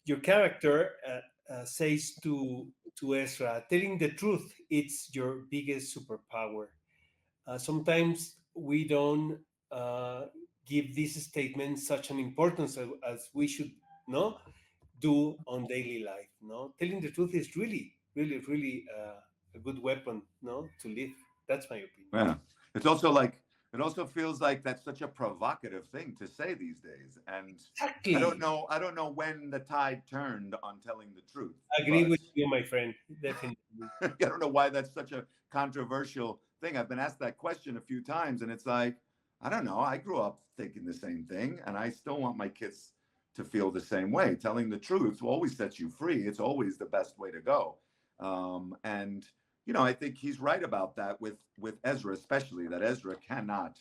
your character says to Ezra, telling the truth, it's your biggest superpower. Sometimes we don't uh, give this statement such an importance as we should, no, do on daily life. No, telling the truth is really, really, really a good weapon, no, to live. That's my opinion. Yeah. It's also like, it also feels like that's such a provocative thing to say these days. And Exactly. I don't know when the tide turned on telling the truth, Agree but with you, my friend. Definitely. I don't know why that's such a controversial thing. I've been asked that question a few times, and it's like, I don't know. I grew up thinking the same thing, and I still want my kids to feel the same way. Telling the truth will always set you free. It's always the best way to go. And I think he's right about that with Ezra, especially that Ezra cannot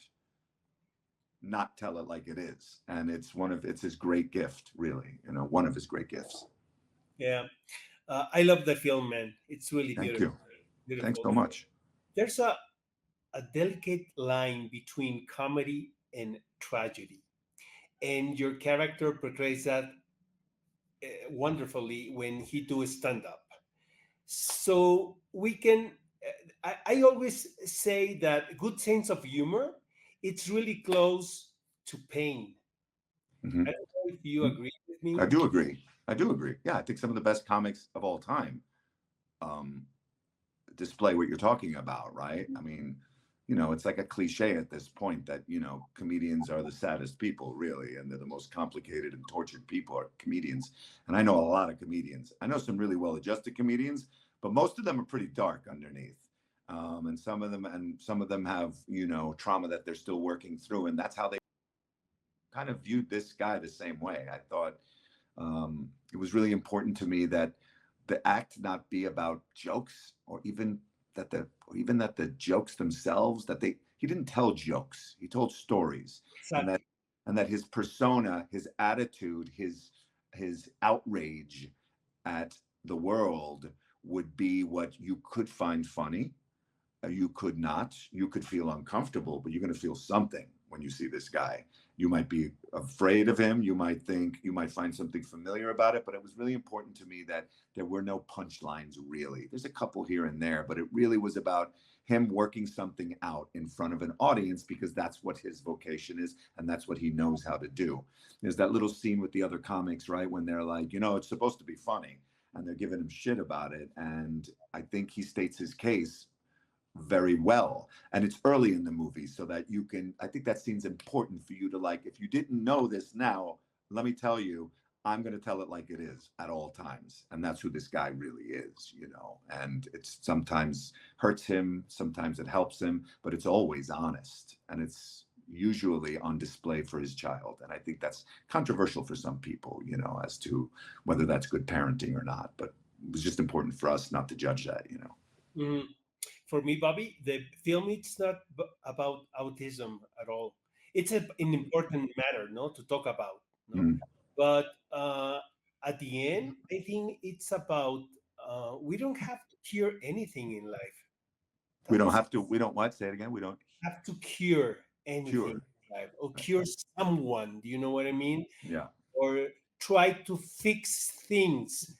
not tell it like it is, and it's his great gift, really. One of his great gifts. Yeah. I love the film, man. It's really Thank beautiful. you. Thanks Beautiful. so much. There's a delicate line between comedy and tragedy, and your character portrays that wonderfully when he do stand up. So we can. I always say that good sense of humor, it's really close to pain. Hmm. I don't know if you agree with I me. do agree. I do agree. Yeah, I think some of the best comics of all time um, display what you're talking about, right? I mean, it's like a cliche at this point that, comedians are the saddest people, really, and they're the most complicated and tortured people are comedians. And I know a lot of comedians. I know some really well-adjusted comedians, but most of them are pretty dark underneath. And some of them have, trauma that they're still working through. And that's how they kind of viewed this guy the same way. I thought it was really important to me that the act not be about jokes, or even that the jokes themselves, that he didn't tell jokes, he told stories. and that Exactly. and that his persona, his attitude, his outrage at the world would be what you could find funny, you could not. You could feel uncomfortable, but you're going to feel something when you see this guy. You might be afraid of him. You might find something familiar about it, but it was really important to me that there were no punchlines, really. There's a couple here and there, but it really was about him working something out in front of an audience, because that's what his vocation is and that's what he knows how to do. There's that little scene with the other comics, right? When they're like, it's supposed to be funny, and they're giving him shit about it. And I think he states his case very well, and it's early in the movie, so that I think that scene's important for you to, like, if you didn't know this now, let me tell you, I'm going to tell it like it is at all times. And that's who this guy really is. And it's sometimes hurts him, sometimes it helps him, but it's always honest, and it's usually on display for his child. And I think that's controversial for some people, as to whether that's good parenting or not, but it was just important for us not to judge that. Mhm. For me, Bobby, the film it's not about autism at all. It's an important matter, no, to talk about, no. Mm. But at the end, I think it's about we don't have to cure anything in life. We That don't is, have to. We don't what? Say it again. We don't have to cure anything cure. in life or cure someone. Do you know what I mean? Yeah. Or try to fix things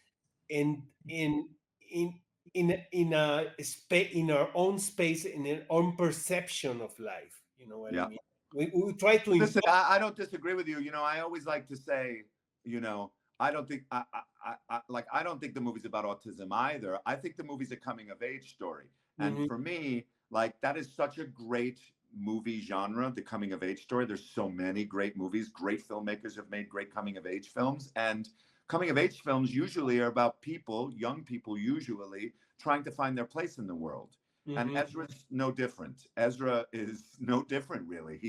in in in in our own space, in our own perception of life. You know what I Yeah. mean? We try to Listen, impose. I don't disagree with you. I always like to say, you know, I don't think I don't think the movie's about autism either. I think the movie's a coming of age story. And Mhm. for me, like, that is such a great movie genre, the coming of age story. There's so many great movies. Great filmmakers have made great coming of age films. And coming of age films usually are about people, young people usually, trying to find their place in the world. And Mhm. Ezra's no different. Ezra is no different, really.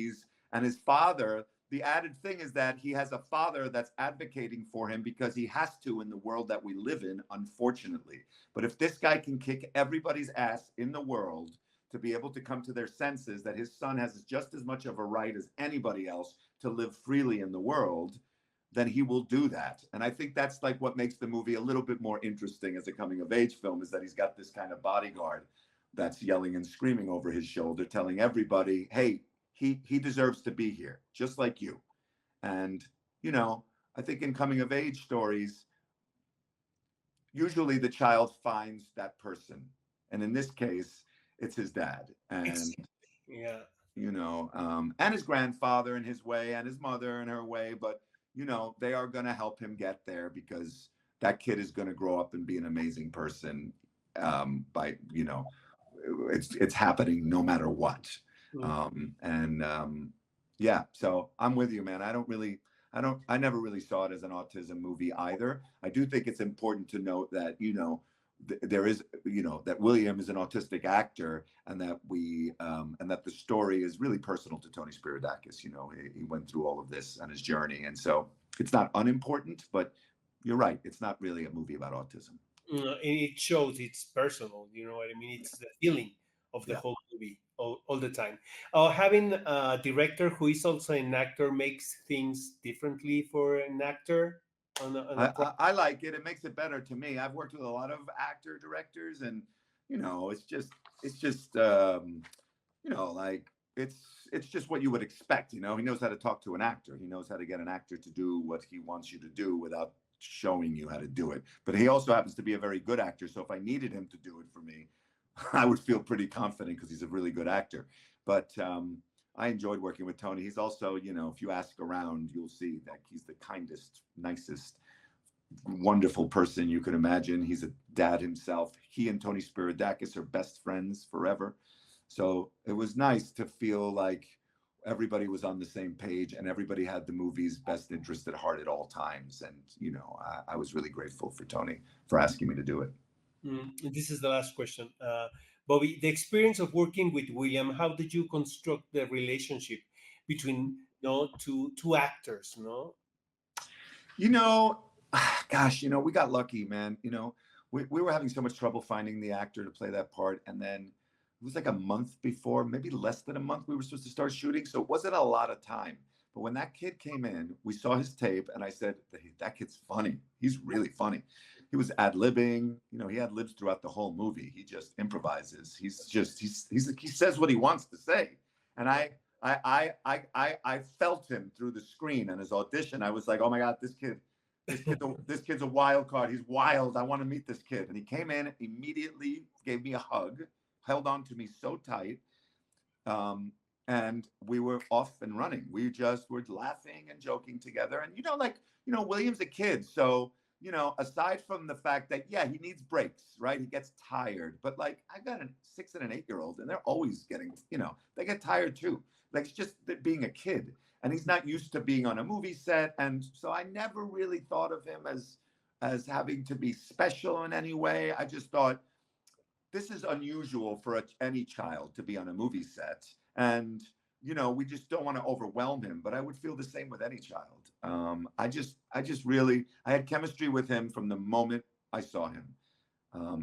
And his father, the added thing is that he has a father that's advocating for him because he has to in the world that we live in, unfortunately. But if this guy can kick everybody's ass in the world to be able to come to their senses that his son has just as much of a right as anybody else to live freely in the world, then he will do that. And I think that's like what makes the movie a little bit more interesting as a coming of age film, is that he's got this kind of bodyguard that's yelling and screaming over his shoulder, telling everybody, hey, he deserves to be here, just like you. And, I think in coming of age stories, usually the child finds that person, and in this case it's his dad, It's and yeah. and his grandfather in his way, and his mother in her way, but they are going to help him get there, because that kid is going to grow up and be an amazing person. By it's happening no matter what. Mm. And Yeah, so I'm with you, man. I never really saw it as an autism movie either. I do think it's important to note that there is, that William is an autistic actor, and that the story is really personal to Tony Spiridakis. He went through all of this on his journey, and so it's not unimportant, but you're right, it's not really a movie about autism. And it shows it's personal. You know what I mean? It's the feeling of the Yeah. whole movie all the time. Having a director who is also an actor makes things differently for an actor on a I like it. It makes it better to me. I've worked with a lot of actor directors, and it's just like it's just what you would expect. He knows how to talk to an actor. He knows how to get an actor to do what he wants you to do without showing you how to do it. But he also happens to be a very good actor. So if I needed him to do it for me, I would feel pretty confident, because he's a really good actor. But I enjoyed working with Tony. He's also, if you ask around, you'll see that he's the kindest, nicest, wonderful person you could imagine. He's a dad himself. He and Tony Spiridakis are best friends forever. So it was nice to feel like everybody was on the same page, and everybody had the movie's best interest at heart at all times. And I was really grateful for Tony for asking me to do it. And this is the last question. Bobby, the experience of working with William, how did you construct the relationship between two actors? You know, Gosh, we got lucky, man. We were having so much trouble finding the actor to play that part. And then it was like a month before, maybe less than a month, we were supposed to start shooting. So it wasn't a lot of time. But when that kid came in, we saw his tape, and I said, that kid's funny. He's really funny. He was ad-libbing. He ad libs throughout the whole movie. He just improvises. He says what he wants to say. And I felt him through the screen on his audition. I was like, oh my God, this kid's a wild card. He's wild. I want to meet this kid. And he came in, immediately gave me a hug, held on to me so tight. And we were off and running. We just were laughing and joking together. And, William's a kid. So, aside from the fact that, yeah, he needs breaks, right? He gets tired. But like, I got a 6 and an 8-year-old, and they're always getting, they get tired too. Like, it's just being a kid. And he's not used to being on a movie set. And so I never really thought of him as having to be special in any way. I just thought, this is unusual for any child to be on a movie set. And, we just don't want to overwhelm him, but I would feel the same with any child. I had chemistry with him from the moment I saw him.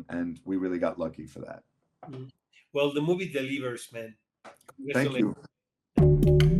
And we really got lucky for that. Well, the movie delivers, man. Thank Congratulations. you.